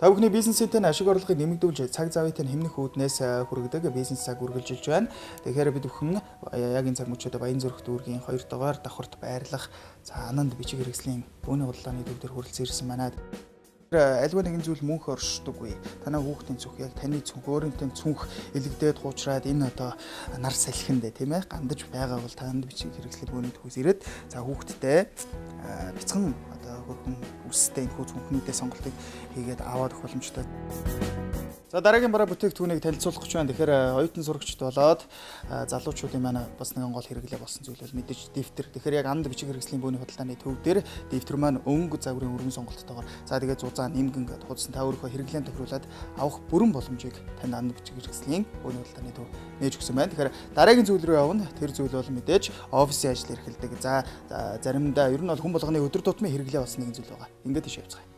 Та бүхний бизнесийн ашиг орлогыг нэмэгдүүлж цаг завын хэмнэх үүднээс хүргэдэг бизнес цаг үргэлжилж байна. Тэгэхээр бид бүхэн яг энэ цаг мөчид Баянзүрх дүүргийн 2 дугаар давхарт байрлах Ананд бичиг хэрэгслийн бөөний худалдааны төв дээр хүрэлцэн ирсэн байна. Альва нэгэн зүйл мөнх оршдоггүй. Танай хүүхдийн цүнх яг таны цүнх өөрийнхөө цүнх илэгдээд хуучраад энэ одоо нар салхинд тийм ээ гандаж байгаа бол танд бичиг хэрэгслийн бөөний төвөөс ирээд за хүүхдтэй бяцхан одоо хөрхөн үстэй энэ хүү цүнхнүүдээ сонголтыг хийгээд аваад өгөх боломжтой. За дараагийн бараа бүтээгдэхүүнийг танилцуулах гэж байна. Тэгэхээр оюутан сурагчд болоод залуучуудын маань бас нэгэн гол хэрэглээ болсон зүйл бол мэдээж дэвтэр. Тэгэхээр яг Ананд бичиг хэрэгслийн бөөний худалдааны төв дээр дэвтэр маань өнгө загварын өргөн сонголттойгоор за тэгээд зузаан нэмгэн гэд хуудсан та өөрийнхөө хэрэглээнд тохируулаад авах бүрэн боломжийг танд Ананд бичиг хэрэгслийн бөөний худалдааны төв нээж өгсөн байна. Тэгэхээр дараагийн зүйл рүү явна. Тэр зүйл бол мэдээж офисын ажил эрхэлдэг. За заримдаа ер нь бол хүн болгоны өдөр тутмын хэрэглээ болсон нэгэн зүйл байгаа. Ингээд тийш явцгаая.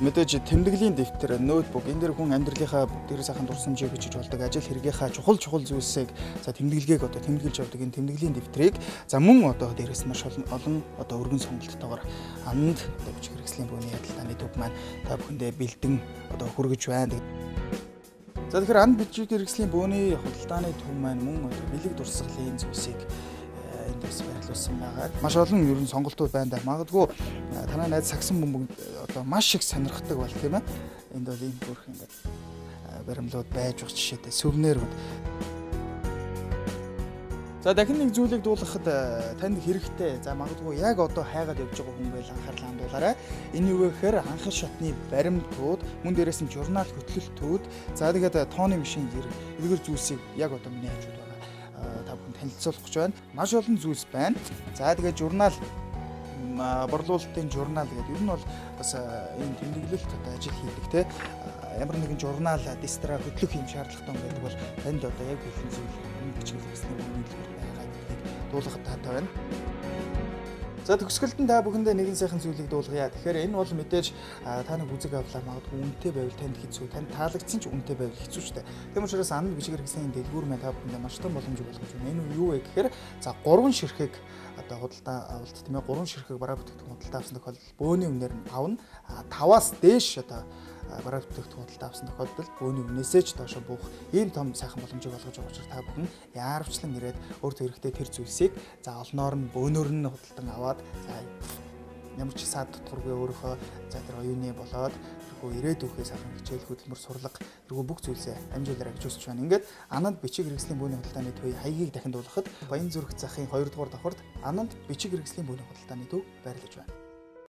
Мэдээж тэмдэглэлийн дэвтэр, ноутбук энэ дэр хүн амьдралынхаа дээрээ сайхан дурсамжийг бичиж болдог, ажил хэрэгийнхаа чухал зүйлсийг за тэмдэглэгийг одоо тэмдэглэж явдаг энэ тэмдэглэлийн дэвтрийг за мөн одоо дээрээс маш олон одоо өргөн сонголттойгоор Ананд одоо бичиг хэрэгслийн бөөний худалдааны төв маань та бүхэндээ бэлдэн одоо хүргэж байна. За тэгэхээр Ананд бичиг хэрэгслийн бөөний худалдааны төв маань мөн одоо бэлэг дурсгалын зүйлсийг эндээс байрлуулсан байгаа. Маш олон ер нь сонголтууд байна да. Магадгүй танай найз сагсан бөмбөг одоо маш их сонирхдаг бол тийм ээ. Энд бол ийм бүрх ингээд баримлууд байж байгаа жишээтэй сүвнэрүүд. За дахин нэг зүйлийг дуулгахад танд хэрэгтэй. За магадгүй яг одоо хайгаад явж байгаа хүн байл анхаарлаа хандуулаарай. Энэ юу вэ гэхээр анхан шатны баримтууд, мөн дээрээс нь журнал хөтлөлтүүд, за тэгээд тооны машин эдгээр зүйлсийг яг одоо миний хажууд та бүхэн танилцуулах гэж байна. Маш олон зүйлс байна. За тэгээд журнал борлуулалтын журнал гэдэг ер нь бол бас энэ тэмдэглэлт одоо ажил хийдэг те ямар нэгэн журнал дистра хөтлөх юм шаардлагатай байдаг бол танд одоо яг хэлэн зүйл бичиг хэрэгслийн үнэлгээр байгаа гэдгийг дуулгахад таатай байна. За төгсгөлд нь та бүхэндээ нэгэн сайхан зүйлийг дуулгая. Тэгэхээр энэ бол мэдээж та нэг үзэг авлаа магадгүй үнэтэй байвал танд хэцүү, танд таалагдсан ч үнэтэй байвал хэцүү шүү дээ. Тийм учраас Ананд бичиг хэрэгслийн дэлгүүр маань та бүхэндээ маш том боломжийг олгож байна. Энэ юу вэ гэхээр за 3 ширхэг одоо худалдаа авалт тийм ээ 3 ширхэг бараа бүтээгдэхүүн худалдаа авсан тохиолдолд бөөний үнээр нь 5 нь 5-аас дээш одоо бараа бүтээгдэхүүн худалдаа авсан тохиолдолд бөөний үнээсээ ч доошо буух ийм том сайхан боломжийг олгож байгаа учраас та бүхэн яарвчлан ирээд өөртөө хэрэгтэй тэр зүйлсийг за олноор нь бөөнөр нь худалдан аваад за ямар ч саад дутгаргүй өөрийнхөө за тэр оюуны болоод тэрхүү ирээдүйхээ сайхан хичээл хөдөлмөр сурлага тэрхүү бүх зүйлсээ амжуулаарай гэж хүсэж байна. Ингээд Ананд бичиг хэрэгслийн бөөний худалдааны төвийн хаягийг дахин дуулгахад Баянзүрх захын 2 дугаар давхарт Ананд бичиг хэрэгслийн бөөний худалдааны төв байрлаж байна.